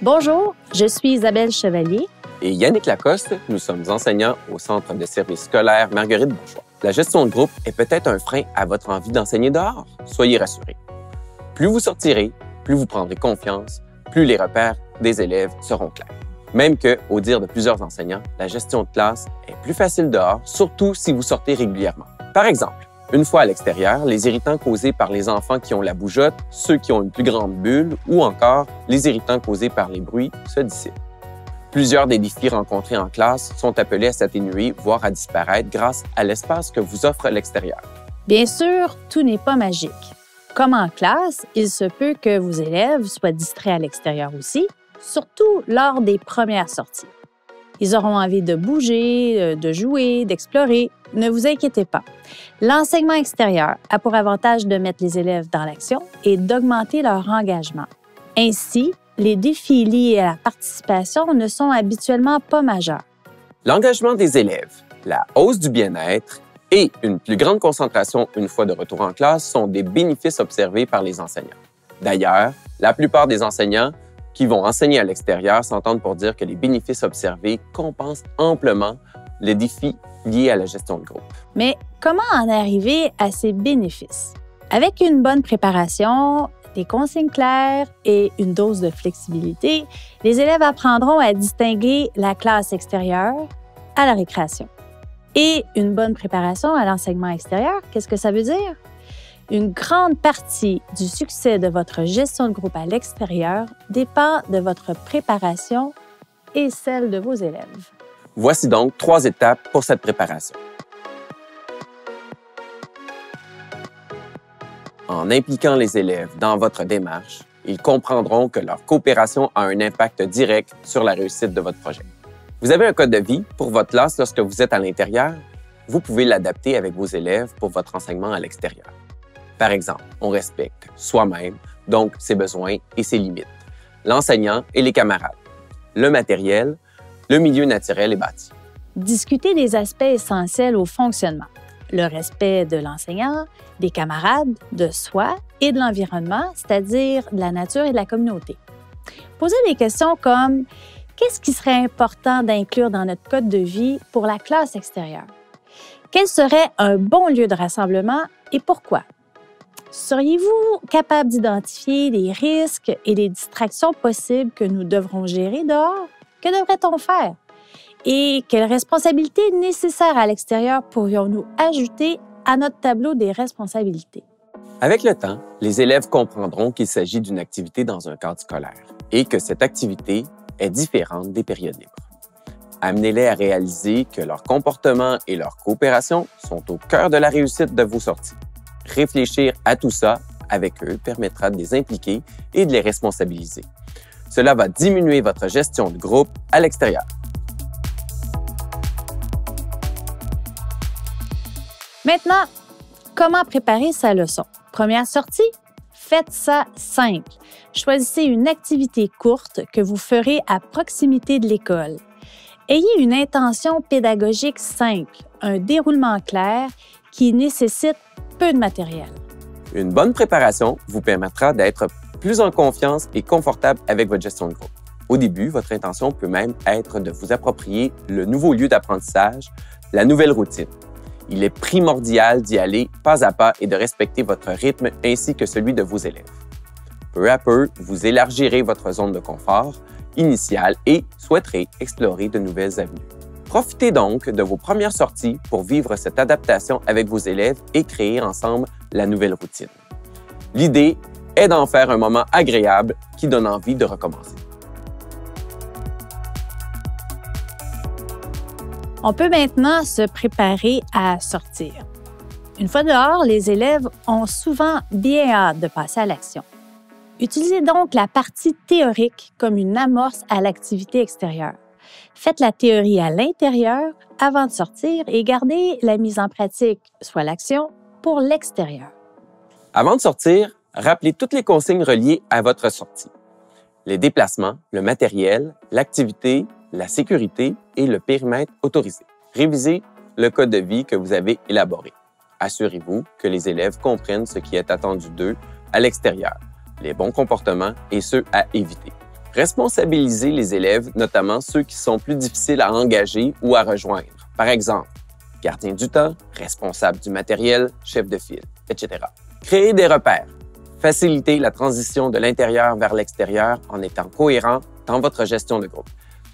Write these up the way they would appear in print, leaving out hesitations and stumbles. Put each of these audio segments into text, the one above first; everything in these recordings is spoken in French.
Bonjour, je suis Isabelle Chevalier. Et Yannick Lacoste, nous sommes enseignants au Centre de services scolaires Marguerite-Bourgeois. La gestion de groupe est peut-être un frein à votre envie d'enseigner dehors. Soyez rassurés. Plus vous sortirez, plus vous prendrez confiance, plus les repères des élèves seront clairs. Même que, au dire de plusieurs enseignants, la gestion de classe est plus facile dehors, surtout si vous sortez régulièrement. Par exemple, une fois à l'extérieur, les irritants causés par les enfants qui ont la bougeotte, ceux qui ont une plus grande bulle ou encore les irritants causés par les bruits se dissipent. Plusieurs des défis rencontrés en classe sont appelés à s'atténuer, voire à disparaître grâce à l'espace que vous offre l'extérieur. Bien sûr, tout n'est pas magique. Comme en classe, il se peut que vos élèves soient distraits à l'extérieur aussi, surtout lors des premières sorties. Ils auront envie de bouger, de jouer, d'explorer. Ne vous inquiétez pas. L'enseignement extérieur a pour avantage de mettre les élèves dans l'action et d'augmenter leur engagement. Ainsi, les défis liés à la participation ne sont habituellement pas majeurs. L'engagement des élèves, la hausse du bien-être et une plus grande concentration une fois de retour en classe sont des bénéfices observés par les enseignants. D'ailleurs, la plupart des enseignants qui vont enseigner à l'extérieur s'entendent pour dire que les bénéfices observés compensent amplement les défis liés à la gestion de groupe. Mais comment en arriver à ces bénéfices? Avec une bonne préparation, des consignes claires et une dose de flexibilité, les élèves apprendront à distinguer la classe extérieure à la récréation. Et une bonne préparation à l'enseignement extérieur, qu'est-ce que ça veut dire? Une grande partie du succès de votre gestion de groupe à l'extérieur dépend de votre préparation et celle de vos élèves. Voici donc 3 étapes pour cette préparation. En impliquant les élèves dans votre démarche, ils comprendront que leur coopération a un impact direct sur la réussite de votre projet. Vous avez un code de vie pour votre classe lorsque vous êtes à l'intérieur. Vous pouvez l'adapter avec vos élèves pour votre enseignement à l'extérieur. Par exemple, on respecte soi-même, donc ses besoins et ses limites, l'enseignant et les camarades, le matériel, le milieu naturel et bâti. Discuter des aspects essentiels au fonctionnement, le respect de l'enseignant, des camarades, de soi et de l'environnement, c'est-à-dire de la nature et de la communauté. Posez des questions comme « Qu'est-ce qui serait important d'inclure dans notre code de vie pour la classe extérieure? Quel serait un bon lieu de rassemblement et pourquoi? Seriez-vous capable d'identifier les risques et les distractions possibles que nous devrons gérer dehors? Que devrait-on faire? Et quelles responsabilités nécessaires à l'extérieur pourrions-nous ajouter à notre tableau des responsabilités? » Avec le temps, les élèves comprendront qu'il s'agit d'une activité dans un cadre scolaire et que cette activité est différente des périodes libres. Amenez-les à réaliser que leur comportement et leur coopération sont au cœur de la réussite de vos sorties. Réfléchir à tout ça avec eux permettra de les impliquer et de les responsabiliser. Cela va diminuer votre gestion de groupe à l'extérieur. Maintenant, comment préparer sa leçon? Première sortie, faites ça simple. Choisissez une activité courte que vous ferez à proximité de l'école. Ayez une intention pédagogique simple, un déroulement clair qui nécessite peu de matériel. Une bonne préparation vous permettra d'être plus en confiance et confortable avec votre gestion de groupe. Au début, votre intention peut même être de vous approprier le nouveau lieu d'apprentissage, la nouvelle routine. Il est primordial d'y aller pas à pas et de respecter votre rythme ainsi que celui de vos élèves. Peu à peu, vous élargirez votre zone de confort initiale et souhaiterez explorer de nouvelles avenues. Profitez donc de vos premières sorties pour vivre cette adaptation avec vos élèves et créer ensemble la nouvelle routine. L'idée est d'en faire un moment agréable qui donne envie de recommencer. On peut maintenant se préparer à sortir. Une fois dehors, les élèves ont souvent bien hâte de passer à l'action. Utilisez donc la partie théorique comme une amorce à l'activité extérieure. Faites la théorie à l'intérieur avant de sortir et gardez la mise en pratique, soit l'action, pour l'extérieur. Avant de sortir, rappelez toutes les consignes reliées à votre sortie. Les déplacements, le matériel, l'activité, la sécurité et le périmètre autorisé. Révisez le code de vie que vous avez élaboré. Assurez-vous que les élèves comprennent ce qui est attendu d'eux à l'extérieur, les bons comportements et ceux à éviter. Responsabilisez les élèves, notamment ceux qui sont plus difficiles à engager ou à rejoindre. Par exemple, gardien du temps, responsable du matériel, chef de file, etc. Créez des repères. Facilitez la transition de l'intérieur vers l'extérieur en étant cohérent dans votre gestion de groupe.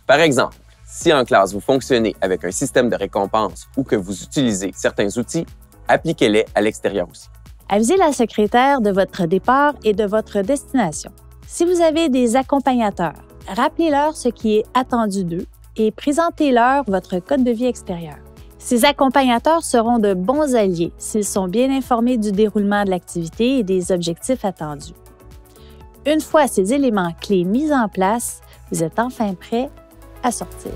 Par exemple, si en classe vous fonctionnez avec un système de récompense ou que vous utilisez certains outils, appliquez-les à l'extérieur aussi. Avisez la secrétaire de votre départ et de votre destination. Si vous avez des accompagnateurs, rappelez-leur ce qui est attendu d'eux et présentez-leur votre code de vie extérieur. Ces accompagnateurs seront de bons alliés s'ils sont bien informés du déroulement de l'activité et des objectifs attendus. Une fois ces éléments clés mis en place, vous êtes enfin prêt à sortir.